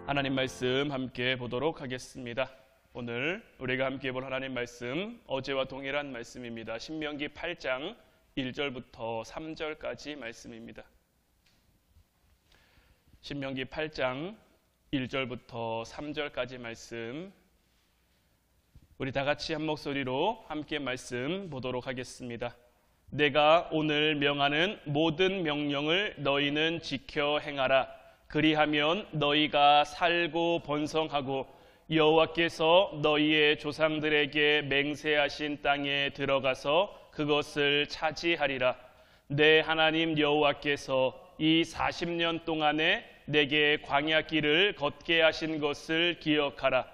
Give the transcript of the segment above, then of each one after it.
하나님 말씀 함께 보도록 하겠습니다. 오늘 우리가 함께 볼 하나님 말씀 어제와 동일한 말씀입니다. 신명기 8장 1절부터 3절까지 말씀입니다. 신명기 8장 1절부터 3절까지 말씀, 우리 다 같이 한 목소리로 함께 말씀 보도록 하겠습니다. 내가 오늘 명하는 모든 명령을 너희는 지켜 행하라. 그리하면 너희가 살고 번성하고 여호와께서 너희의 조상들에게 맹세하신 땅에 들어가서 그것을 차지하리라. 내 하나님 여호와께서 이 40년 동안에 내게 광야길을 걷게 하신 것을 기억하라.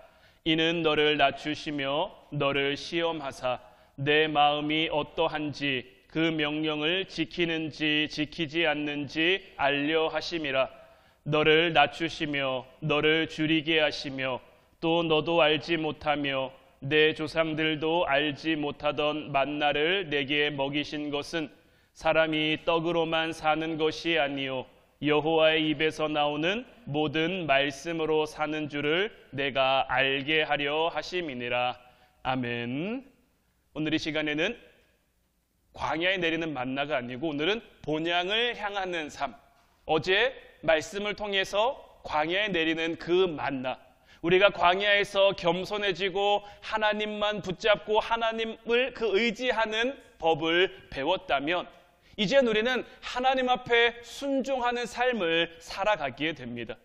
이는 너를 낮추시며 너를 시험하사 내 마음이 어떠한지 그 명령을 지키는지 지키지 않는지 알려 하심이라. 너를 낮추시며 너를 줄이게 하시며 또 너도 알지 못하며 내 조상들도 알지 못하던 만나를 내게 먹이신 것은 사람이 떡으로만 사는 것이 아니요 여호와의 입에서 나오는 모든 말씀으로 사는 줄을 내가 알게 하려 하심이니라. 아멘. 오늘 이 시간에는 광야에 내리는 만나가 아니고 오늘은 본향을 향하는 삶, 어제 말씀을 통해서 광야에 내리는 그 만나, 우리가 광야에서 겸손해지고 하나님만 붙잡고 하나님을 그 의지하는 법을 배웠다면 이젠 우리는 하나님 앞에 순종하는 삶을 살아가게 됩니다.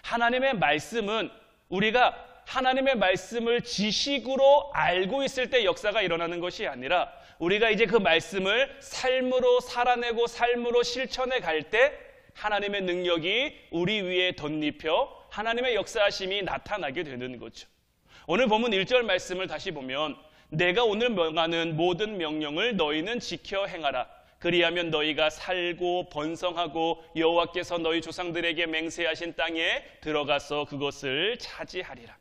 하나님의 말씀은 우리가 하나님의 말씀을 지식으로 알고 있을 때 역사가 일어나는 것이 아니라 우리가 이제 그 말씀을 삶으로 살아내고 삶으로 실천해 갈 때 하나님의 능력이 우리 위에 덧입혀 하나님의 역사하심이 나타나게 되는 거죠. 오늘 본문 1절 말씀을 다시 보면 내가 오늘 명하는 모든 명령을 너희는 지켜 행하라. 그리하면 너희가 살고 번성하고 여호와께서 너희 조상들에게 맹세하신 땅에 들어가서 그것을 차지하리라.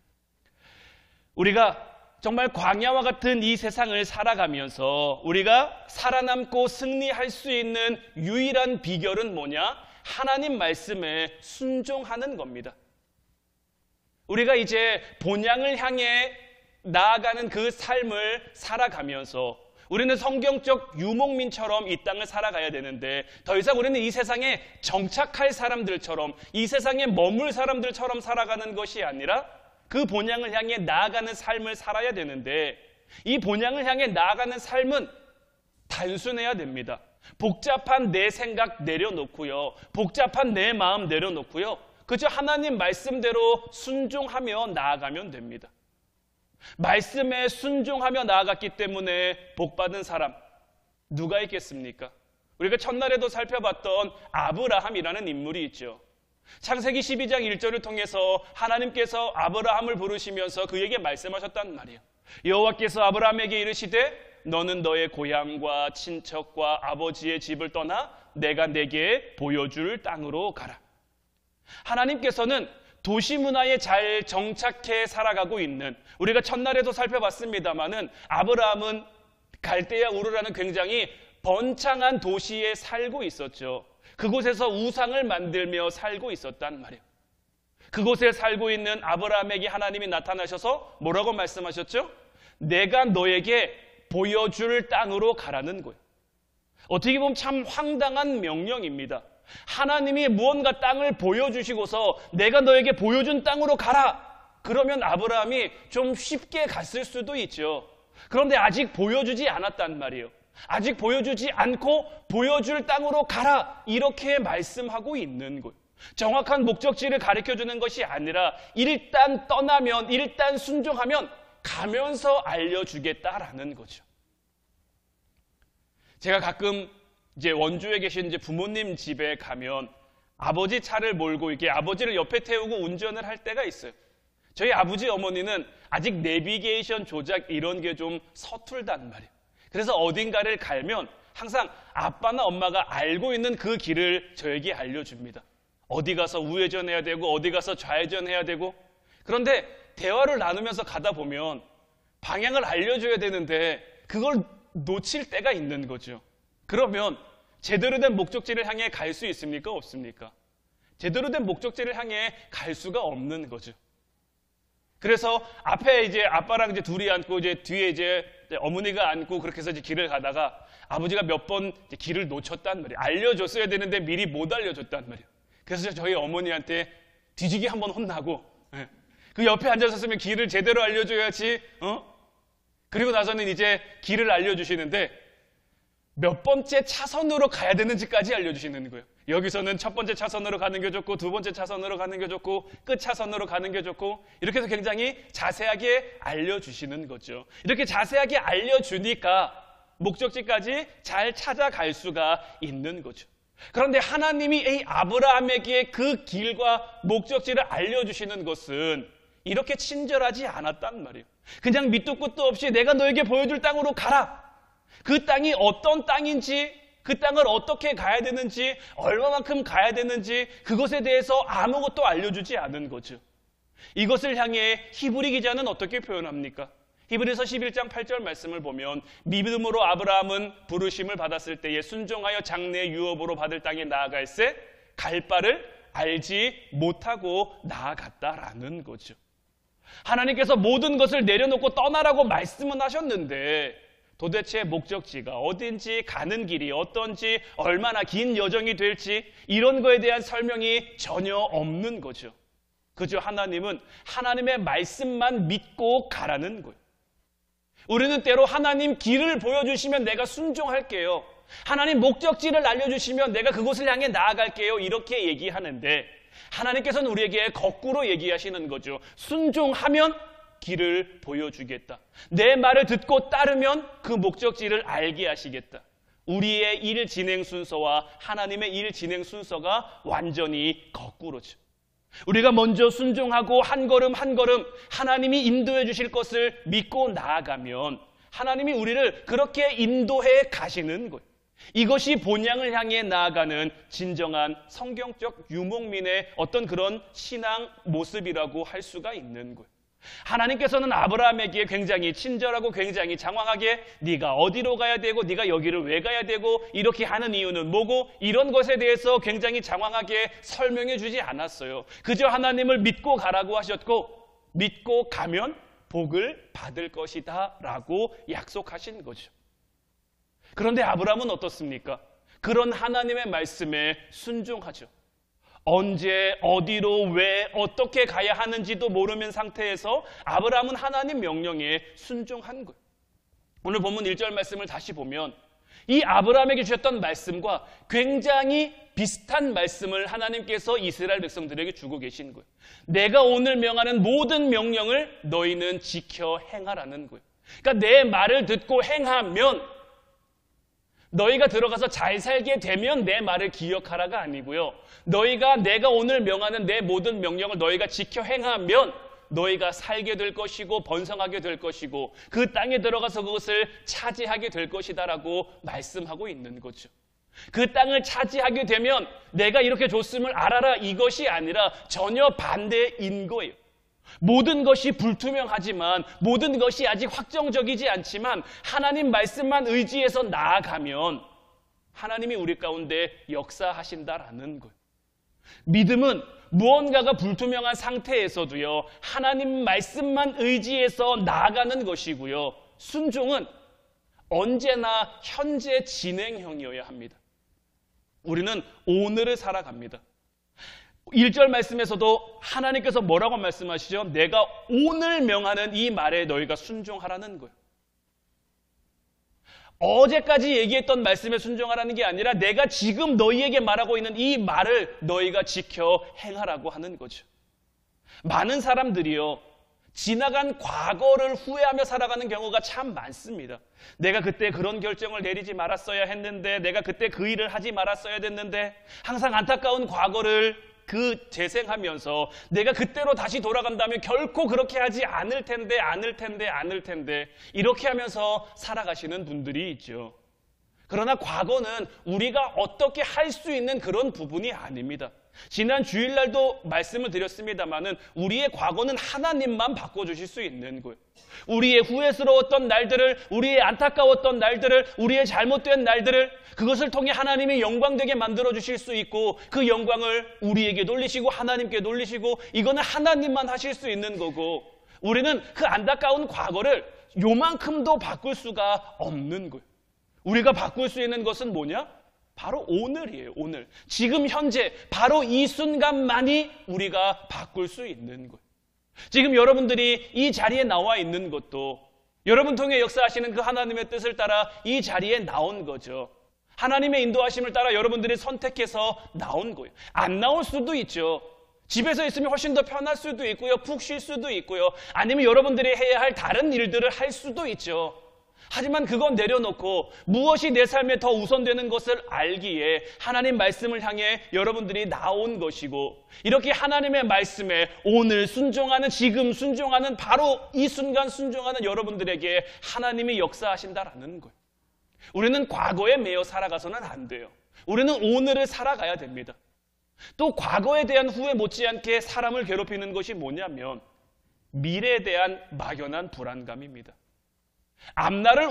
우리가 정말 광야와 같은 이 세상을 살아가면서 우리가 살아남고 승리할 수 있는 유일한 비결은 뭐냐? 하나님 말씀에 순종하는 겁니다. 우리가 이제 본향을 향해 나아가는 그 삶을 살아가면서 우리는 성경적 유목민처럼 이 땅을 살아가야 되는데 더 이상 우리는 이 세상에 정착할 사람들처럼 이 세상에 머물 사람들처럼 살아가는 것이 아니라 그 본향을 향해 나아가는 삶을 살아야 되는데 이 본향을 향해 나아가는 삶은 단순해야 됩니다. 복잡한 내 생각 내려놓고요. 복잡한 내 마음 내려놓고요. 그저 하나님 말씀대로 순종하며 나아가면 됩니다. 말씀에 순종하며 나아갔기 때문에 복받은 사람 누가 있겠습니까? 우리가 첫날에도 살펴봤던 아브라함이라는 인물이 있죠. 창세기 12장 1절을 통해서 하나님께서 아브라함을 부르시면서 그에게 말씀하셨단 말이에요. 여호와께서 아브라함에게 이르시되 너는 너의 고향과 친척과 아버지의 집을 떠나 내가 내게 보여줄 땅으로 가라. 하나님께서는 도시 문화에 잘 정착해 살아가고 있는, 우리가 첫날에도 살펴봤습니다마는 아브라함은 갈대아 우르라는 굉장히 번창한 도시에 살고 있었죠. 그곳에서 우상을 만들며 살고 있었단 말이에요. 그곳에 살고 있는 아브라함에게 하나님이 나타나셔서 뭐라고 말씀하셨죠? 내가 너에게 보여줄 땅으로 가라는 거예요. 어떻게 보면 참 황당한 명령입니다. 하나님이 무언가 땅을 보여주시고서 내가 너에게 보여준 땅으로 가라. 그러면 아브라함이 좀 쉽게 갔을 수도 있죠. 그런데 아직 보여주지 않았단 말이에요. 아직 보여주지 않고 보여줄 땅으로 가라. 이렇게 말씀하고 있는 거예요. 정확한 목적지를 가르쳐주는 것이 아니라 일단 떠나면, 일단 순종하면 가면서 알려주겠다라는 거죠. 제가 가끔 이제 원주에 계신 이제 부모님 집에 가면 아버지 차를 몰고 이렇게 아버지를 옆에 태우고 운전을 할 때가 있어요. 저희 아버지 어머니는 아직 내비게이션 조작 이런 게 좀 서툴단 말이에요. 그래서 어딘가를 가면 항상 아빠나 엄마가 알고 있는 그 길을 저에게 알려줍니다. 어디 가서 우회전해야 되고 어디 가서 좌회전해야 되고. 그런데 대화를 나누면서 가다 보면 방향을 알려줘야 되는데 그걸 놓칠 때가 있는 거죠. 그러면 제대로 된 목적지를 향해 갈 수 있습니까? 없습니까? 제대로 된 목적지를 향해 갈 수가 없는 거죠. 그래서 앞에 이제 아빠랑 이제 둘이 앉고 이제 뒤에 이제 어머니가 앉고 그렇게 해서 이제 길을 가다가 아버지가 몇 번 길을 놓쳤단 말이에요. 알려줬어야 되는데 미리 못 알려줬단 말이에요. 그래서 저희 어머니한테 뒤지게 한번 혼나고, 그 옆에 앉아섰으면 길을 제대로 알려줘야지, 그리고 나서는 이제 길을 알려주시는데 몇 번째 차선으로 가야 되는지까지 알려주시는 거예요. 여기서는 첫 번째 차선으로 가는 게 좋고, 두 번째 차선으로 가는 게 좋고, 끝 차선으로 가는 게 좋고, 이렇게 해서 굉장히 자세하게 알려주시는 거죠. 이렇게 자세하게 알려주니까 목적지까지 잘 찾아갈 수가 있는 거죠. 그런데 하나님이 이 아브라함에게 그 길과 목적지를 알려주시는 것은 이렇게 친절하지 않았단 말이에요. 그냥 밑도 끝도 없이 내가 너에게 보여줄 땅으로 가라. 그 땅이 어떤 땅인지, 그 땅을 어떻게 가야 되는지, 얼마만큼 가야 되는지 그것에 대해서 아무것도 알려주지 않은 거죠. 이것을 향해 히브리 기자는 어떻게 표현합니까? 히브리서 11장 8절 말씀을 보면 믿음으로 아브라함은 부르심을 받았을 때에 순종하여 장래 유업으로 받을 땅에 나아갈새 갈 바를 알지 못하고 나아갔다라는 거죠. 하나님께서 모든 것을 내려놓고 떠나라고 말씀은 하셨는데 도대체 목적지가 어딘지, 가는 길이 어떤지, 얼마나 긴 여정이 될지 이런 거에 대한 설명이 전혀 없는 거죠. 그저 하나님은 하나님의 말씀만 믿고 가라는 거예요. 우리는 때로 하나님 길을 보여주시면 내가 순종할게요. 하나님 목적지를 알려주시면 내가 그곳을 향해 나아갈게요. 이렇게 얘기하는데 하나님께서는 우리에게 거꾸로 얘기하시는 거죠. 순종하면 길을 보여주겠다. 내 말을 듣고 따르면 그 목적지를 알게 하시겠다. 우리의 일 진행 순서와 하나님의 일 진행 순서가 완전히 거꾸로죠. 우리가 먼저 순종하고 한 걸음 한 걸음 하나님이 인도해 주실 것을 믿고 나아가면 하나님이 우리를 그렇게 인도해 가시는 거예요. 이것이 본향을 향해 나아가는 진정한 성경적 유목민의 어떤 그런 신앙 모습이라고 할 수가 있는 거예요. 하나님께서는 아브라함에게 굉장히 친절하고 굉장히 장황하게 네가 어디로 가야 되고 네가 여기를 왜 가야 되고 이렇게 하는 이유는 뭐고 이런 것에 대해서 굉장히 장황하게 설명해 주지 않았어요. 그저 하나님을 믿고 가라고 하셨고 믿고 가면 복을 받을 것이다 라고 약속하신 거죠. 그런데 아브라함은 어떻습니까? 그런 하나님의 말씀에 순종하죠. 언제, 어디로, 왜, 어떻게 가야 하는지도 모르는 상태에서 아브라함은 하나님 명령에 순종한 거예요. 오늘 본문 1절 말씀을 다시 보면 이 아브라함에게 주셨던 말씀과 굉장히 비슷한 말씀을 하나님께서 이스라엘 백성들에게 주고 계신 거예요. 내가 오늘 명하는 모든 명령을 너희는 지켜 행하라는 거예요. 그러니까 내 말을 듣고 행하면 너희가 들어가서 잘 살게 되면 내 말을 기억하라가 아니고요. 내가 오늘 명하는 내 모든 명령을 너희가 지켜 행하면 너희가 살게 될 것이고 번성하게 될 것이고 그 땅에 들어가서 그것을 차지하게 될 것이다라고 말씀하고 있는 거죠. 그 땅을 차지하게 되면 내가 이렇게 줬음을 알아라 이것이 아니라 전혀 반대인 거예요. 모든 것이 불투명하지만 모든 것이 아직 확정적이지 않지만 하나님 말씀만 의지해서 나아가면 하나님이 우리 가운데 역사하신다라는 거예요. 믿음은 무언가가 불투명한 상태에서도요 하나님 말씀만 의지해서 나아가는 것이고요. 순종은 언제나 현재 진행형이어야 합니다. 우리는 오늘을 살아갑니다. 1절 말씀에서도 하나님께서 뭐라고 말씀하시죠? 내가 오늘 명하는 이 말에 너희가 순종하라는 거예요. 어제까지 얘기했던 말씀에 순종하라는 게 아니라 내가 지금 너희에게 말하고 있는 이 말을 너희가 지켜 행하라고 하는 거죠. 많은 사람들이요 지나간 과거를 후회하며 살아가는 경우가 참 많습니다. 내가 그때 그런 결정을 내리지 말았어야 했는데, 내가 그때 그 일을 하지 말았어야 됐는데, 항상 안타까운 과거를 재생하면서 내가 그때로 다시 돌아간다면 결코 그렇게 하지 않을 텐데 이렇게 하면서 살아가시는 분들이 있죠. 그러나 과거는 우리가 어떻게 할 수 있는 그런 부분이 아닙니다. 지난 주일날도 말씀을 드렸습니다마는 우리의 과거는 하나님만 바꿔주실 수 있는 거예요. 우리의 후회스러웠던 날들을, 우리의 안타까웠던 날들을, 우리의 잘못된 날들을 그것을 통해 하나님이 영광되게 만들어주실 수 있고 그 영광을 우리에게 돌리시고 하나님께 돌리시고 이거는 하나님만 하실 수 있는 거고 우리는 그 안타까운 과거를 요만큼도 바꿀 수가 없는 거예요. 우리가 바꿀 수 있는 것은 뭐냐? 바로 오늘이에요. 오늘. 지금 현재 바로 이 순간만이 우리가 바꿀 수 있는 거예요. 지금 여러분들이 이 자리에 나와 있는 것도 여러분 통해 역사하시는 그 하나님의 뜻을 따라 이 자리에 나온 거죠. 하나님의 인도하심을 따라 여러분들이 선택해서 나온 거예요. 안 나올 수도 있죠. 집에서 있으면 훨씬 더 편할 수도 있고요. 푹 쉴 수도 있고요. 아니면 여러분들이 해야 할 다른 일들을 할 수도 있죠. 하지만 그건 내려놓고 무엇이 내 삶에 더 우선되는 것을 알기에 하나님 말씀을 향해 여러분들이 나온 것이고 이렇게 하나님의 말씀에 오늘 순종하는 지금 순종하는 바로 이 순간 순종하는 여러분들에게 하나님이 역사하신다라는 거예요. 우리는 과거에 매여 살아가서는 안 돼요. 우리는 오늘을 살아가야 됩니다. 또 과거에 대한 후회 못지않게 사람을 괴롭히는 것이 뭐냐면 미래에 대한 막연한 불안감입니다. 앞날이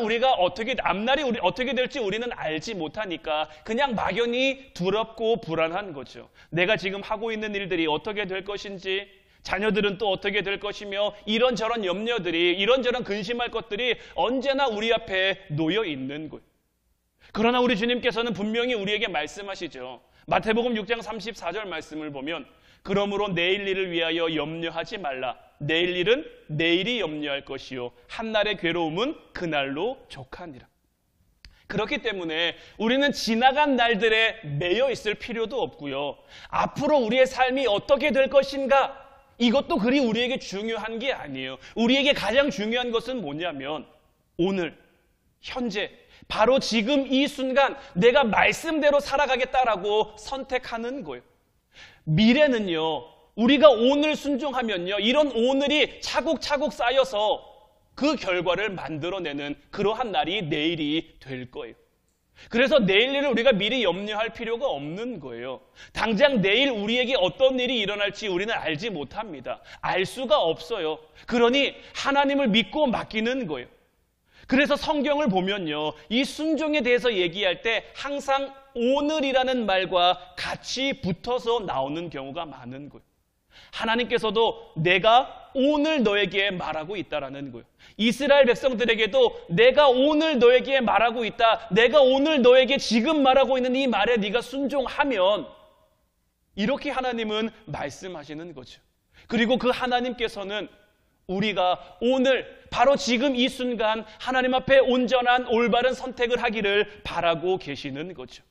어떻게 될지 우리는 알지 못하니까 그냥 막연히 두렵고 불안한 거죠. 내가 지금 하고 있는 일들이 어떻게 될 것인지, 자녀들은 또 어떻게 될 것이며 이런저런 염려들이, 이런저런 근심할 것들이 언제나 우리 앞에 놓여 있는 거예요. 그러나 우리 주님께서는 분명히 우리에게 말씀하시죠. 마태복음 6장 34절 말씀을 보면 그러므로 내일 일을 위하여 염려하지 말라. 내일 일은 내일이 염려할 것이요 한날의 괴로움은 그날로 족하니라. 그렇기 때문에 우리는 지나간 날들에 매여 있을 필요도 없고요. 앞으로 우리의 삶이 어떻게 될 것인가 이것도 그리 우리에게 중요한 게 아니에요. 우리에게 가장 중요한 것은 뭐냐면 오늘, 현재, 바로 지금 이 순간 내가 말씀대로 살아가겠다라고 선택하는 거예요. 미래는요, 우리가 오늘 순종하면요, 이런 오늘이 차곡차곡 쌓여서 그 결과를 만들어내는 그러한 날이 내일이 될 거예요. 그래서 내일 일을 우리가 미리 염려할 필요가 없는 거예요. 당장 내일 우리에게 어떤 일이 일어날지 우리는 알지 못합니다. 알 수가 없어요. 그러니 하나님을 믿고 맡기는 거예요. 그래서 성경을 보면요, 이 순종에 대해서 얘기할 때 항상 오늘이라는 말과 같이 붙어서 나오는 경우가 많은 거예요. 하나님께서도 내가 오늘 너에게 말하고 있다라는 거예요. 이스라엘 백성들에게도 내가 오늘 너에게 말하고 있다. 내가 오늘 너에게 지금 말하고 있는 이 말에 네가 순종하면 이렇게 하나님은 말씀하시는 거죠. 그리고 그 하나님께서는 우리가 오늘 바로 지금 이 순간 하나님 앞에 온전한 올바른 선택을 하기를 바라고 계시는 거죠.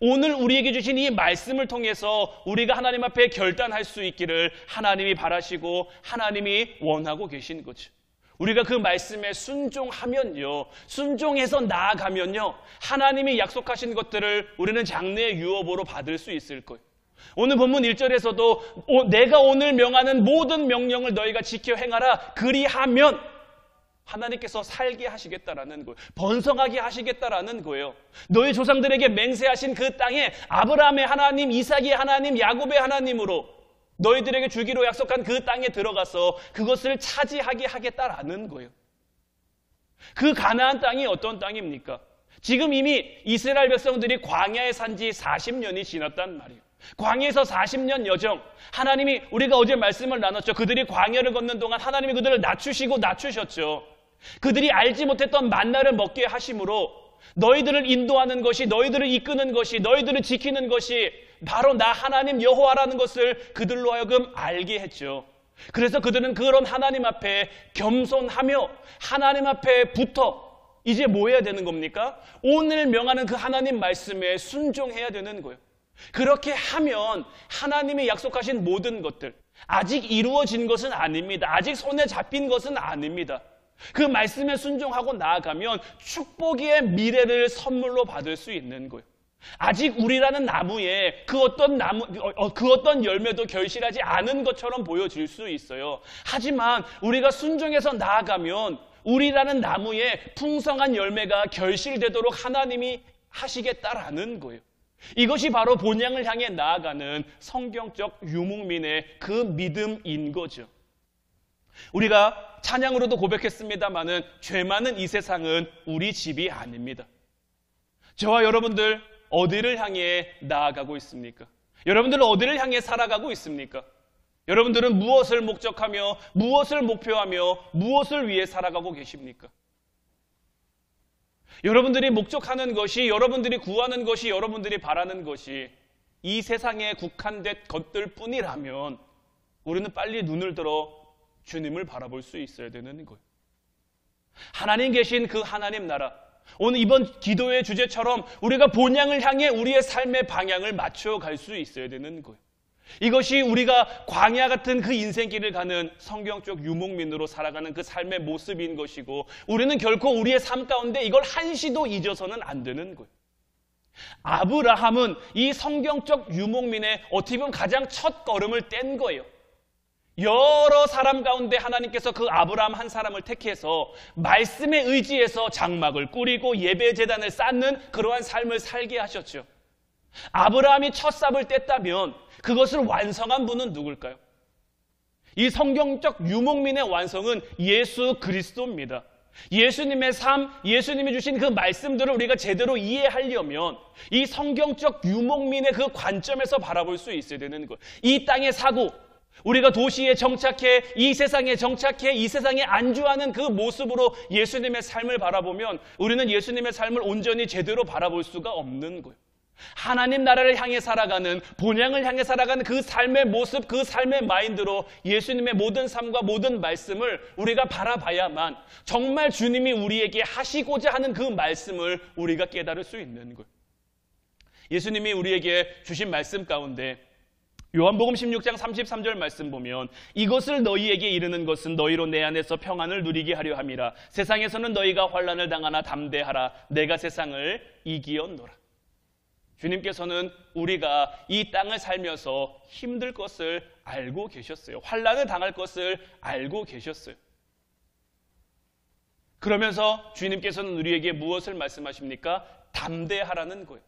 오늘 우리에게 주신 이 말씀을 통해서 우리가 하나님 앞에 결단할 수 있기를 하나님이 바라시고 하나님이 원하고 계신 거죠. 우리가 그 말씀에 순종하면요, 순종해서 나아가면요, 하나님이 약속하신 것들을 우리는 장래의 유업으로 받을 수 있을 거예요. 오늘 본문 1절에서도 내가 오늘 명하는 모든 명령을 너희가 지켜 행하라. 그리하면 하나님께서 살게 하시겠다라는 거예요. 번성하게 하시겠다라는 거예요. 너희 조상들에게 맹세하신 그 땅에 아브라함의 하나님, 이삭의 하나님, 야곱의 하나님으로 너희들에게 주기로 약속한 그 땅에 들어가서 그것을 차지하게 하겠다라는 거예요. 그 가나안 땅이 어떤 땅입니까? 지금 이미 이스라엘 백성들이 광야에 산 지 40년이 지났단 말이에요. 광야에서 40년 여정, 하나님이, 우리가 어제 말씀을 나눴죠. 그들이 광야를 걷는 동안 하나님이 그들을 낮추셨죠. 그들이 알지 못했던 만나를 먹게 하심으로 너희들을 인도하는 것이, 너희들을 이끄는 것이, 너희들을 지키는 것이 바로 나 하나님 여호와라는 것을 그들로 하여금 알게 했죠. 그래서 그들은 그런 하나님 앞에 겸손하며 하나님 앞에 붙어 이제 뭐 해야 되는 겁니까? 오늘 명하는 그 하나님 말씀에 순종해야 되는 거예요. 그렇게 하면 하나님이 약속하신 모든 것들, 아직 이루어진 것은 아닙니다. 아직 손에 잡힌 것은 아닙니다. 그 말씀에 순종하고 나아가면 축복의 미래를 선물로 받을 수 있는 거예요. 아직 우리라는 나무에 그 어떤 열매도 결실하지 않은 것처럼 보여질 수 있어요. 하지만 우리가 순종해서 나아가면 우리라는 나무에 풍성한 열매가 결실되도록 하나님이 하시겠다라는 거예요. 이것이 바로 본향을 향해 나아가는 성경적 유목민의 그 믿음인 거죠. 우리가 찬양으로도 고백했습니다마는 죄 많은 이 세상은 우리 집이 아닙니다. 저와 여러분들 어디를 향해 나아가고 있습니까? 여러분들은 어디를 향해 살아가고 있습니까? 여러분들은 무엇을 목적하며 무엇을 목표하며 무엇을 위해 살아가고 계십니까? 여러분들이 목적하는 것이, 여러분들이 구하는 것이, 여러분들이 바라는 것이 이 세상에 국한된 것들 뿐이라면 우리는 빨리 눈을 들어 주님을 바라볼 수 있어야 되는 거예요. 하나님 계신 그 하나님 나라, 오늘 이번 기도의 주제처럼 우리가 본향을 향해 우리의 삶의 방향을 맞춰갈 수 있어야 되는 거예요. 이것이 우리가 광야 같은 그 인생길을 가는 성경적 유목민으로 살아가는 그 삶의 모습인 것이고, 우리는 결코 우리의 삶 가운데 이걸 한시도 잊어서는 안 되는 거예요. 아브라함은 이 성경적 유목민의 어떻게 보면 가장 첫 걸음을 뗀 거예요. 여러 사람 가운데 하나님께서 그 아브라함 한 사람을 택해서 말씀에 의지해서 장막을 꾸리고 예배 제단을 쌓는 그러한 삶을 살게 하셨죠. 아브라함이 첫 삽을 뗐다면 그것을 완성한 분은 누굴까요? 이 성경적 유목민의 완성은 예수 그리스도입니다. 예수님의 삶, 예수님이 주신 그 말씀들을 우리가 제대로 이해하려면 이 성경적 유목민의 그 관점에서 바라볼 수 있어야 되는 거예요. 이 땅에 사고, 우리가 도시에 정착해, 이 세상에 정착해, 이 세상에 안주하는 그 모습으로 예수님의 삶을 바라보면 우리는 예수님의 삶을 온전히 제대로 바라볼 수가 없는 거예요. 하나님 나라를 향해 살아가는, 본향을 향해 살아가는 그 삶의 모습, 그 삶의 마인드로 예수님의 모든 삶과 모든 말씀을 우리가 바라봐야만 정말 주님이 우리에게 하시고자 하는 그 말씀을 우리가 깨달을 수 있는 거예요. 예수님이 우리에게 주신 말씀 가운데 요한복음 16장 33절 말씀 보면, 이것을 너희에게 이르는 것은 너희로 내 안에서 평안을 누리게 하려 함이라. 세상에서는 너희가 환난을 당하나 담대하라. 내가 세상을 이기었노라. 주님께서는 우리가 이 땅을 살면서 힘들 것을 알고 계셨어요. 환난을 당할 것을 알고 계셨어요. 그러면서 주님께서는 우리에게 무엇을 말씀하십니까? 담대하라는 거예요.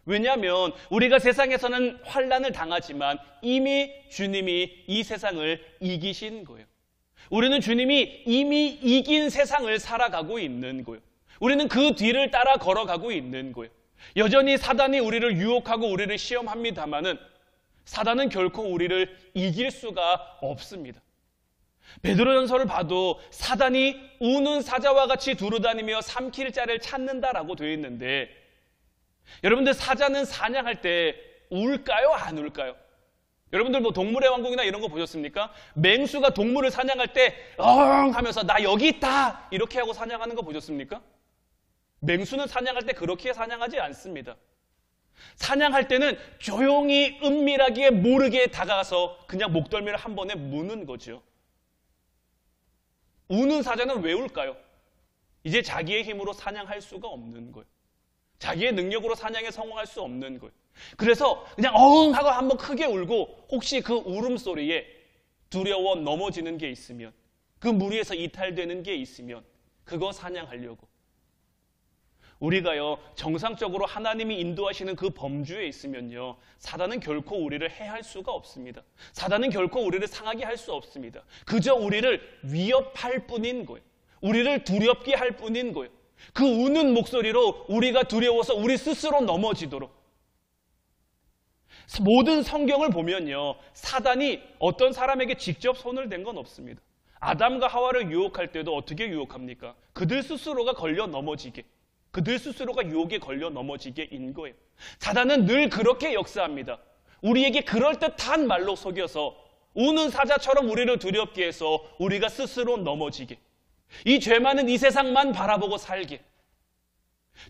왜냐하면 우리가 세상에서는 환난을 당하지만 이미 주님이 이 세상을 이기신 거예요. 우리는 주님이 이미 이긴 세상을 살아가고 있는 거예요. 우리는 그 뒤를 따라 걸어가고 있는 거예요. 여전히 사단이 우리를 유혹하고 우리를 시험합니다마는 사단은 결코 우리를 이길 수가 없습니다. 베드로전서를 봐도 사단이 우는 사자와 같이 두루다니며 삼킬 자를 찾는다라고 되어 있는데, 여러분들 사자는 사냥할 때 울까요? 안 울까요? 여러분들 뭐 동물의 왕국이나 이런 거 보셨습니까? 맹수가 동물을 사냥할 때 엉 하면서 나 여기 있다 이렇게 하고 사냥하는 거 보셨습니까? 맹수는 사냥할 때 그렇게 사냥하지 않습니다. 사냥할 때는 조용히 은밀하게 모르게 다가가서 그냥 목덜미를 한 번에 무는 거죠. 우는 사자는 왜 울까요? 이제 자기의 힘으로 사냥할 수가 없는 거예요. 자기의 능력으로 사냥에 성공할 수 없는 거예요. 그래서 그냥 엉 하고 한번 크게 울고, 혹시 그 울음소리에 두려워 넘어지는 게 있으면, 그 무리에서 이탈되는 게 있으면 그거 사냥하려고. 우리가요, 정상적으로 하나님이 인도하시는 그 범주에 있으면요, 사단은 결코 우리를 해할 수가 없습니다. 사단은 결코 우리를 상하게 할 수 없습니다. 그저 우리를 위협할 뿐인 거예요. 우리를 두렵게 할 뿐인 거예요. 그 우는 목소리로 우리가 두려워서 우리 스스로 넘어지도록. 모든 성경을 보면요, 사단이 어떤 사람에게 직접 손을 댄 건 없습니다. 아담과 하와를 유혹할 때도 어떻게 유혹합니까? 그들 스스로가 걸려 넘어지게, 그들 스스로가 유혹에 걸려 넘어지게인 거예요. 사단은 늘 그렇게 역사합니다. 우리에게 그럴듯한 말로 속여서 우는 사자처럼 우리를 두렵게 해서 우리가 스스로 넘어지게, 이 죄 많은 이 세상만 바라보고 살게.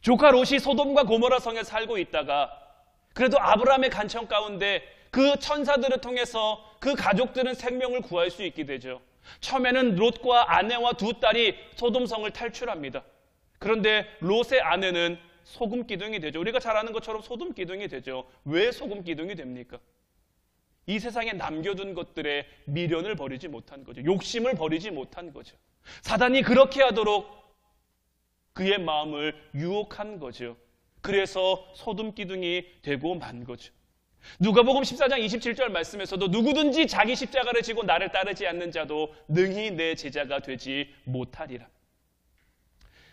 조카 롯이 소돔과 고모라 성에 살고 있다가 그래도 아브라함의 간청 가운데 그 천사들을 통해서 그 가족들은 생명을 구할 수 있게 되죠. 처음에는 롯과 아내와 두 딸이 소돔성을 탈출합니다. 그런데 롯의 아내는 소금 기둥이 되죠. 우리가 잘 아는 것처럼 소금 기둥이 되죠. 왜 소금 기둥이 됩니까? 이 세상에 남겨둔 것들에 미련을 버리지 못한 거죠. 욕심을 버리지 못한 거죠. 사단이 그렇게 하도록 그의 마음을 유혹한 거죠. 그래서 소돔 기둥이 되고 만 거죠. 누가복음 14장 27절 말씀에서도 누구든지 자기 십자가를 지고 나를 따르지 않는 자도 능히 내 제자가 되지 못하리라.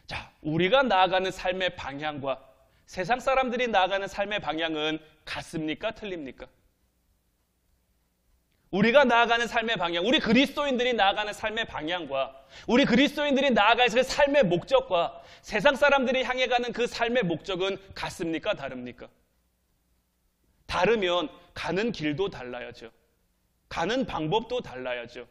자, 우리가 나아가는 삶의 방향과 세상 사람들이 나아가는 삶의 방향은 같습니까? 틀립니까? 우리가 나아가는 삶의 방향, 우리 그리스도인들이 나아가는 삶의 방향과 우리 그리스도인들이 나아갈 그 삶의 목적과 세상 사람들이 향해 가는 그 삶의 목적은 같습니까? 다릅니까? 다르면 가는 길도 달라야죠. 가는 방법도 달라야죠.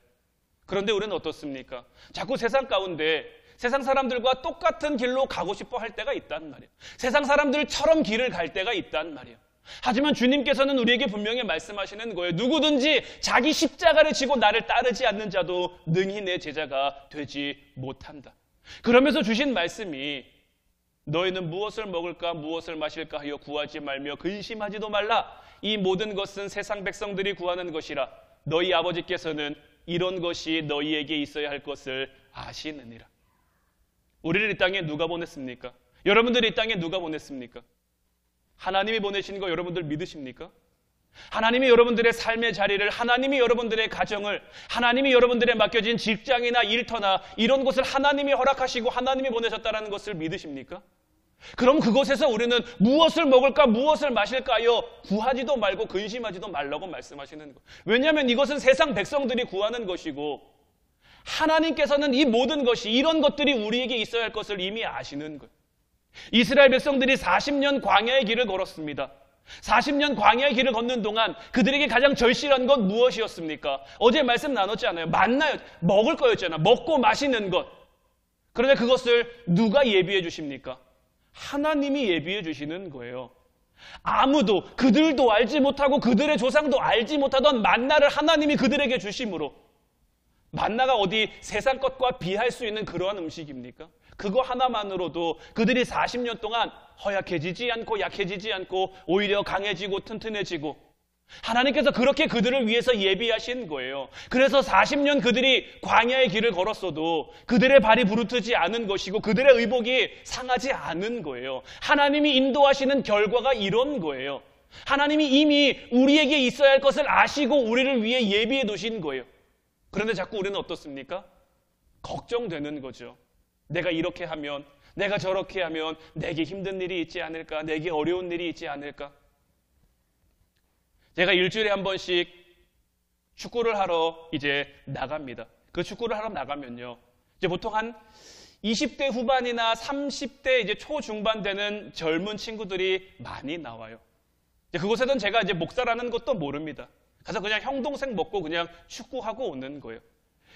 그런데 우리는 어떻습니까? 자꾸 세상 가운데 세상 사람들과 똑같은 길로 가고 싶어 할 때가 있단 말이에요. 세상 사람들처럼 길을 갈 때가 있단 말이에요. 하지만 주님께서는 우리에게 분명히 말씀하시는 거예요. 누구든지 자기 십자가를 지고 나를 따르지 않는 자도 능히 내 제자가 되지 못한다. 그러면서 주신 말씀이 너희는 무엇을 먹을까 무엇을 마실까 하여 구하지 말며 근심하지도 말라. 이 모든 것은 세상 백성들이 구하는 것이라. 너희 아버지께서는 이런 것이 너희에게 있어야 할 것을 아시느니라. 우리를 이 땅에 누가 보냈습니까? 여러분들이 이 땅에 누가 보냈습니까? 하나님이 보내신 거 여러분들 믿으십니까? 하나님이 여러분들의 삶의 자리를, 하나님이 여러분들의 가정을, 하나님이 여러분들의 맡겨진 직장이나 일터나 이런 곳을 하나님이 허락하시고 하나님이 보내셨다는 것을 믿으십니까? 그럼 그곳에서 우리는 무엇을 먹을까 무엇을 마실까 하여 구하지도 말고 근심하지도 말라고 말씀하시는 거예요. 왜냐하면 이것은 세상 백성들이 구하는 것이고 하나님께서는 이 모든 것이 이런 것들이 우리에게 있어야 할 것을 이미 아시는 거예요. 이스라엘 백성들이 40년 광야의 길을 걸었습니다. 40년 광야의 길을 걷는 동안 그들에게 가장 절실한 건 무엇이었습니까? 어제 말씀 나눴지 않아요? 만나요. 먹을 거였잖아요. 먹고 마시는 것. 그런데 그것을 누가 예비해 주십니까? 하나님이 예비해 주시는 거예요. 아무도 그들도 알지 못하고 그들의 조상도 알지 못하던 만나를 하나님이 그들에게 주심으로 만나가 어디 세상 것과 비할 수 있는 그러한 음식입니까? 그거 하나만으로도 그들이 40년 동안 허약해지지 않고 약해지지 않고 오히려 강해지고 튼튼해지고 하나님께서 그렇게 그들을 위해서 예비하신 거예요. 그래서 40년 그들이 광야의 길을 걸었어도 그들의 발이 부르트지 않은 것이고 그들의 의복이 상하지 않은 거예요. 하나님이 인도하시는 결과가 이런 거예요. 하나님이 이미 우리에게 있어야 할 것을 아시고 우리를 위해 예비해 두신 거예요. 그런데 자꾸 우리는 어떻습니까? 걱정되는 거죠. 내가 이렇게 하면, 내가 저렇게 하면 내게 힘든 일이 있지 않을까? 내게 어려운 일이 있지 않을까? 제가 일주일에 한 번씩 축구를 하러 이제 나갑니다. 그 축구를 하러 나가면요. 이제 보통 한 20대 후반이나 30대 이제 초중반 되는 젊은 친구들이 많이 나와요. 이제 그곳에는 제가 이제 목사라는 것도 모릅니다. 가서 그냥 형 동생 먹고 그냥 축구하고 오는 거예요.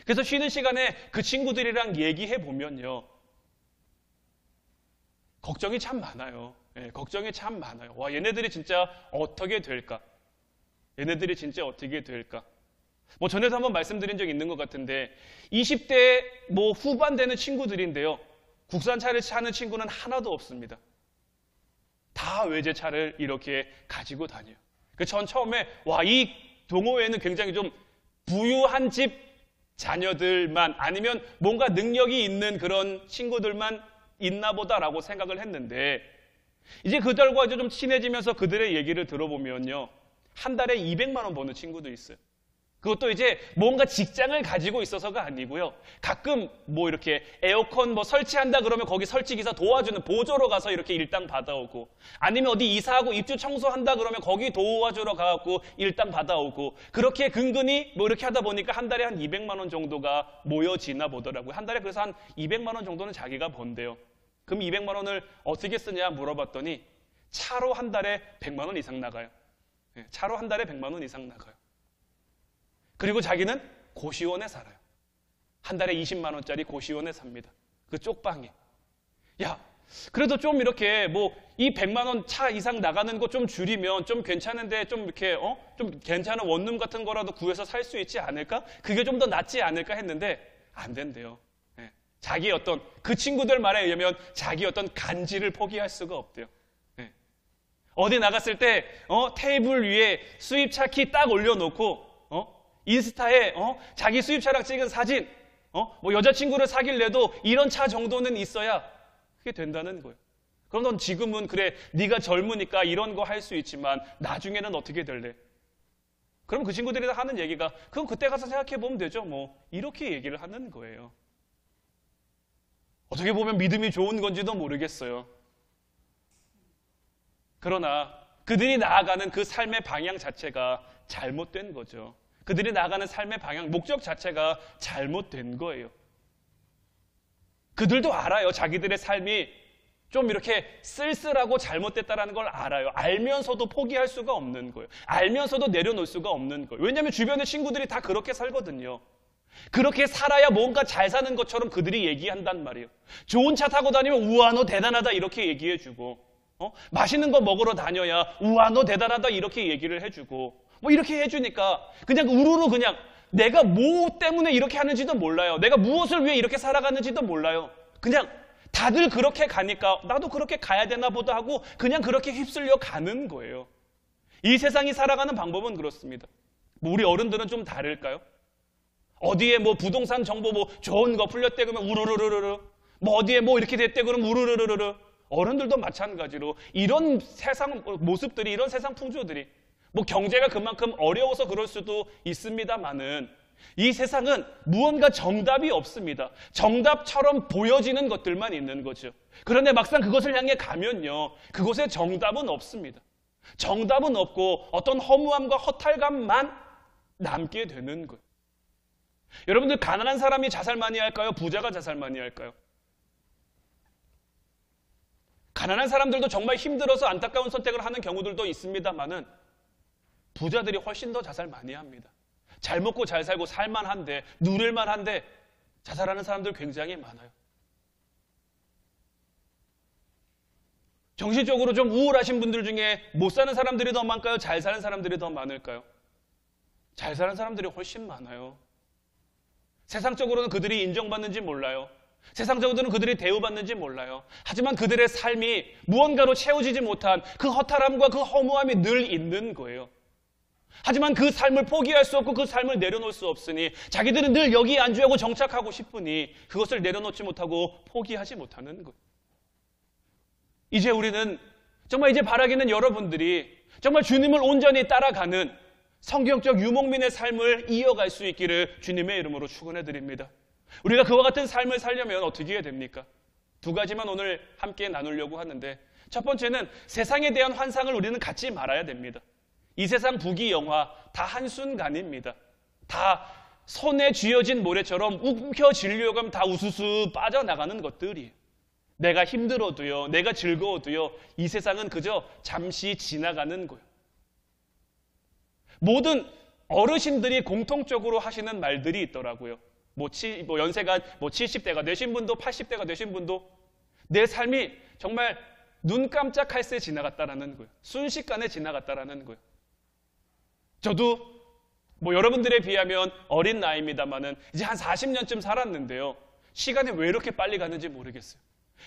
그래서 쉬는 시간에 그 친구들이랑 얘기해 보면요. 걱정이 참 많아요. 네, 걱정이 참 많아요. 와, 얘네들이 진짜 어떻게 될까? 얘네들이 진짜 어떻게 될까? 뭐 전에도 한번 말씀드린 적 있는 것 같은데 20대 뭐 후반 되는 친구들인데요. 국산차를 타는 친구는 하나도 없습니다. 다 외제차를 이렇게 가지고 다녀요. 그래서 전 처음에 와, 이 동호회는 굉장히 좀 부유한 집 자녀들만 아니면 뭔가 능력이 있는 그런 친구들만 있나 보다라고 생각을 했는데 이제 그들과 이제 좀 친해지면서 그들의 얘기를 들어보면요. 한 달에 200만 원 버는 친구도 있어요. 그것도 이제 뭔가 직장을 가지고 있어서가 아니고요. 가끔 뭐 이렇게 에어컨 뭐 설치한다 그러면 거기 설치기사 도와주는 보조로 가서 이렇게 일당 받아오고 아니면 어디 이사하고 입주 청소한다 그러면 거기 도와주러 가갖고 일당 받아오고 그렇게 근근히 뭐 이렇게 하다 보니까 한 달에 한 200만 원 정도가 모여지나 보더라고요. 한 달에 그래서 한 200만 원 정도는 자기가 번대요. 그럼 200만 원을 어떻게 쓰냐 물어봤더니 차로 한 달에 100만 원 이상 나가요. 차로 한 달에 100만 원 이상 나가요. 그리고 자기는 고시원에 살아요. 한 달에 20만 원짜리 고시원에 삽니다. 그 쪽방에. 야, 그래도 좀 이렇게 뭐 이 100만 원 차 이상 나가는 거 좀 줄이면 좀 괜찮은데 좀 이렇게 좀 괜찮은 원룸 같은 거라도 구해서 살 수 있지 않을까? 그게 좀 더 낫지 않을까 했는데 안 된대요. 네. 자기 어떤 그 친구들 말에 의하면 자기 어떤 간지를 포기할 수가 없대요. 네. 어디 나갔을 때 테이블 위에 수입차 키 딱 올려놓고 인스타에 자기 수입차랑 찍은 사진, 뭐 여자친구를 사귈래도 이런 차 정도는 있어야 그게 된다는 거예요. 그럼 넌 지금은 그래 네가 젊으니까 이런 거 할 수 있지만 나중에는 어떻게 될래? 그럼 그 친구들이 하는 얘기가 그럼 그때 가서 생각해 보면 되죠. 뭐 이렇게 얘기를 하는 거예요. 어떻게 보면 믿음이 좋은 건지도 모르겠어요. 그러나 그들이 나아가는 그 삶의 방향 자체가 잘못된 거죠. 그들이 나아가는 삶의 방향, 목적 자체가 잘못된 거예요. 그들도 알아요. 자기들의 삶이 좀 이렇게 쓸쓸하고 잘못됐다는 걸 알아요. 알면서도 포기할 수가 없는 거예요. 알면서도 내려놓을 수가 없는 거예요. 왜냐하면 주변의 친구들이 다 그렇게 살거든요. 그렇게 살아야 뭔가 잘 사는 것처럼 그들이 얘기한단 말이에요. 좋은 차 타고 다니면 우와 너 대단하다 이렇게 얘기해주고 맛있는 거 먹으러 다녀야 우와 너 대단하다 이렇게 얘기를 해주고 뭐 이렇게 해주니까 그냥 우르르 그냥 내가 뭐 때문에 이렇게 하는지도 몰라요. 내가 무엇을 위해 이렇게 살아가는지도 몰라요. 그냥 다들 그렇게 가니까 나도 그렇게 가야 되나 보다 하고 그냥 그렇게 휩쓸려 가는 거예요. 이 세상이 살아가는 방법은 그렇습니다. 뭐 우리 어른들은 좀 다를까요? 어디에 뭐 부동산 정보 뭐 좋은 거 풀렸대 그러면 우르르르르 뭐 어디에 뭐 이렇게 됐대 그러면 우르르르르 어른들도 마찬가지로 이런 세상 모습들이 이런 세상 풍조들이 뭐 경제가 그만큼 어려워서 그럴 수도 있습니다만은 이 세상은 무언가 정답이 없습니다. 정답처럼 보여지는 것들만 있는 거죠. 그런데 막상 그것을 향해 가면요. 그곳에 정답은 없습니다. 정답은 없고 어떤 허무함과 허탈감만 남게 되는 거예요. 여러분들 가난한 사람이 자살 많이 할까요? 부자가 자살 많이 할까요? 가난한 사람들도 정말 힘들어서 안타까운 선택을 하는 경우들도 있습니다만은 부자들이 훨씬 더 자살 많이 합니다. 잘 먹고 잘 살고 살만한데 누릴만한데 자살하는 사람들 굉장히 많아요. 정신적으로 좀 우울하신 분들 중에 못 사는 사람들이 더 많을까요? 잘 사는 사람들이 더 많을까요? 잘 사는 사람들이 훨씬 많아요. 세상적으로는 그들이 인정받는지 몰라요. 세상적으로는 그들이 대우받는지 몰라요. 하지만 그들의 삶이 무언가로 채워지지 못한 그 허탈함과 그 허무함이 늘 있는 거예요. 하지만 그 삶을 포기할 수 없고 그 삶을 내려놓을 수 없으니 자기들은 늘 여기에 안주하고 정착하고 싶으니 그것을 내려놓지 못하고 포기하지 못하는 거예요. 이제 우리는 정말 이제 바라기는 여러분들이 정말 주님을 온전히 따라가는 성경적 유목민의 삶을 이어갈 수 있기를 주님의 이름으로 축원해 드립니다. 우리가 그와 같은 삶을 살려면 어떻게 해야 됩니까? 두 가지만 오늘 함께 나누려고 하는데 첫 번째는 세상에 대한 환상을 우리는 갖지 말아야 됩니다. 이 세상 부귀영화 다 한순간입니다. 다 손에 쥐어진 모래처럼 움켜쥐려고 하면 다 우수수 빠져나가는 것들이에요. 내가 힘들어도요, 내가 즐거워도요, 이 세상은 그저 잠시 지나가는 거예요. 모든 어르신들이 공통적으로 하시는 말들이 있더라고요. 연세가 70대가 되신 분도 80대가 되신 분도 내 삶이 정말 눈 깜짝할 새 지나갔다라는 거예요. 순식간에 지나갔다라는 거예요. 저도 여러분들에 비하면 어린 나이입니다만은 이제 한 40년쯤 살았는데요. 시간이 왜 이렇게 빨리 가는지 모르겠어요.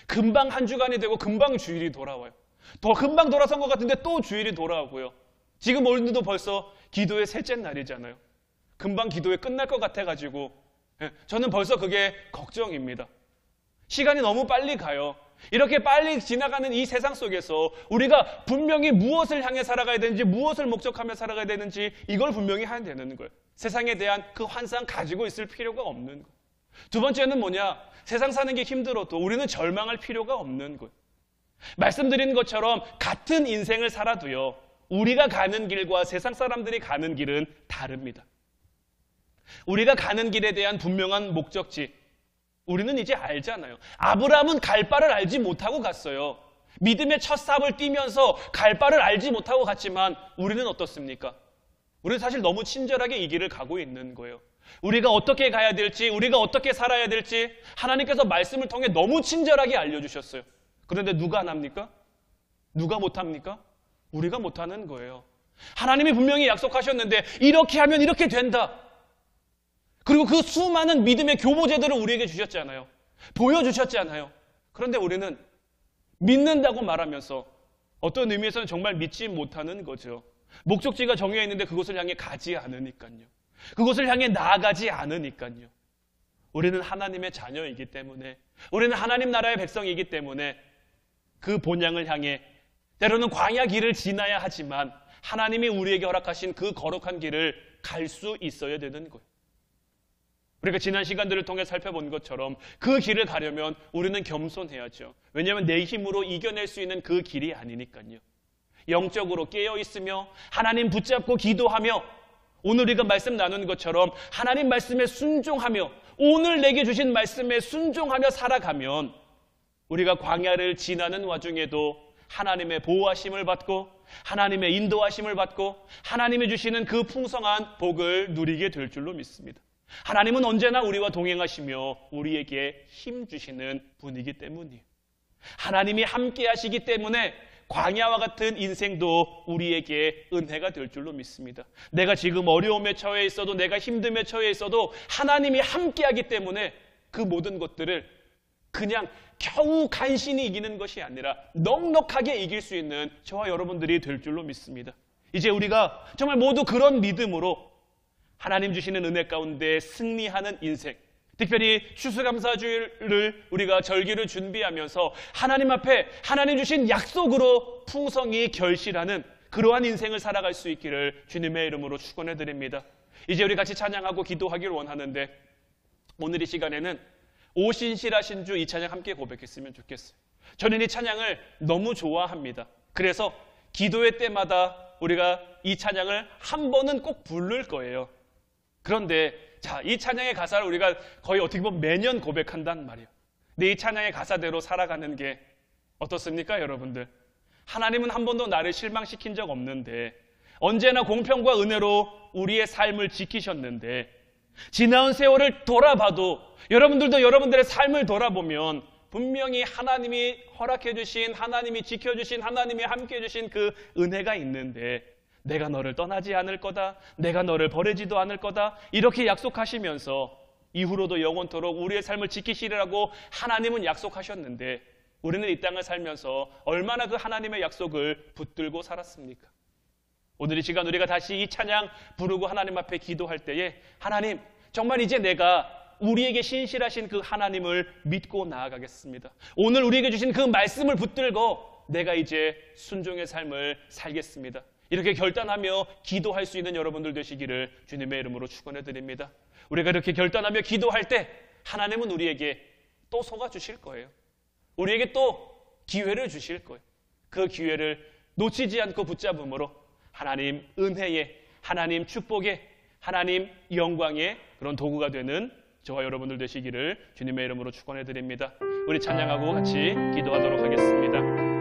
금방 한 주간이 되고 금방 주일이 돌아와요. 더 금방 돌아선 것 같은데 또 주일이 돌아오고요. 지금 오늘도 벌써 기도의 셋째 날이잖아요. 금방 기도회 끝날 것 같아가지고 저는 벌써 그게 걱정입니다. 시간이 너무 빨리 가요. 이렇게 빨리 지나가는 이 세상 속에서 우리가 분명히 무엇을 향해 살아가야 되는지 무엇을 목적하며 살아가야 되는지 이걸 분명히 해야 되는 거예요. 세상에 대한 그 환상 가지고 있을 필요가 없는 거예요. 두 번째는 뭐냐? 세상 사는 게 힘들어도 우리는 절망할 필요가 없는 거예요. 말씀드린 것처럼 같은 인생을 살아도요. 우리가 가는 길과 세상 사람들이 가는 길은 다릅니다. 우리가 가는 길에 대한 분명한 목적지 우리는 이제 알잖아요. 아브라함은 갈 바를 알지 못하고 갔어요. 믿음의 첫 삽을 띄면서 갈 바를 알지 못하고 갔지만 우리는 어떻습니까? 우리는 사실 너무 친절하게 이 길을 가고 있는 거예요. 우리가 어떻게 가야 될지, 우리가 어떻게 살아야 될지 하나님께서 말씀을 통해 너무 친절하게 알려주셨어요. 그런데 누가 안 합니까? 누가 못합니까? 우리가 못하는 거예요. 하나님이 분명히 약속하셨는데 이렇게 하면 이렇게 된다. 그리고 그 수많은 믿음의 교보제들을 우리에게 주셨잖아요. 보여주셨잖아요. 그런데 우리는 믿는다고 말하면서 어떤 의미에서는 정말 믿지 못하는 거죠. 목적지가 정해져 있는데 그곳을 향해 가지 않으니까요. 그곳을 향해 나아가지 않으니까요. 우리는 하나님의 자녀이기 때문에, 우리는 하나님 나라의 백성이기 때문에 그 본향을 향해 때로는 광야 길을 지나야 하지만 하나님이 우리에게 허락하신 그 거룩한 길을 갈 수 있어야 되는 거예요. 우리가 지난 시간들을 통해 살펴본 것처럼 그 길을 가려면 우리는 겸손해야죠. 왜냐하면 내 힘으로 이겨낼 수 있는 그 길이 아니니까요. 영적으로 깨어있으며 하나님 붙잡고 기도하며 오늘 우리가 말씀 나눈 것처럼 하나님 말씀에 순종하며 오늘 내게 주신 말씀에 순종하며 살아가면 우리가 광야를 지나는 와중에도 하나님의 보호하심을 받고 하나님의 인도하심을 받고 하나님이 주시는 그 풍성한 복을 누리게 될 줄로 믿습니다. 하나님은 언제나 우리와 동행하시며 우리에게 힘 주시는 분이기 때문이에요. 하나님이 함께 하시기 때문에 광야와 같은 인생도 우리에게 은혜가 될 줄로 믿습니다. 내가 지금 어려움에 처해 있어도 내가 힘듦에 처해 있어도 하나님이 함께 하기 때문에 그 모든 것들을 그냥 겨우 간신히 이기는 것이 아니라 넉넉하게 이길 수 있는 저와 여러분들이 될 줄로 믿습니다. 이제 우리가 정말 모두 그런 믿음으로 하나님 주시는 은혜 가운데 승리하는 인생, 특별히 추수감사주일을 우리가 절기를 준비하면서 하나님 앞에 하나님 주신 약속으로 풍성히 결실하는 그러한 인생을 살아갈 수 있기를 주님의 이름으로 축원해 드립니다. 이제 우리 같이 찬양하고 기도하기를 원하는데 오늘 이 시간에는 오신실하신 주 이 찬양 함께 고백했으면 좋겠어요. 저는 이 찬양을 너무 좋아합니다. 그래서 기도회 때마다 우리가 이 찬양을 한 번은 꼭 부를 거예요. 그런데 자, 이 찬양의 가사를 우리가 거의 어떻게 보면 매년 고백한단 말이에요. 근데 이 찬양의 가사대로 살아가는 게 어떻습니까, 여러분들? 하나님은 한 번도 나를 실망시킨 적 없는데 언제나 공평과 은혜로 우리의 삶을 지키셨는데 지나온 세월을 돌아봐도 여러분들도 여러분들의 삶을 돌아보면 분명히 하나님이 허락해 주신, 하나님이 지켜주신, 하나님이 함께 해주신 그 은혜가 있는데 내가 너를 떠나지 않을 거다, 내가 너를 버리지도 않을 거다 이렇게 약속하시면서 이후로도 영원토록 우리의 삶을 지키시리라고 하나님은 약속하셨는데 우리는 이 땅을 살면서 얼마나 그 하나님의 약속을 붙들고 살았습니까? 오늘 이 시간 우리가 다시 이 찬양 부르고 하나님 앞에 기도할 때에 하나님 정말 이제 내가 우리에게 신실하신 그 하나님을 믿고 나아가겠습니다. 오늘 우리에게 주신 그 말씀을 붙들고 내가 이제 순종의 삶을 살겠습니다. 이렇게 결단하며 기도할 수 있는 여러분들 되시기를 주님의 이름으로 축원해 드립니다. 우리가 이렇게 결단하며 기도할 때 하나님은 우리에게 또 속아주실 거예요. 우리에게 또 기회를 주실 거예요. 그 기회를 놓치지 않고 붙잡음으로 하나님 은혜의, 하나님 축복의, 하나님 영광의 그런 도구가 되는 저와 여러분들 되시기를 주님의 이름으로 축원해 드립니다. 우리 찬양하고 같이 기도하도록 하겠습니다.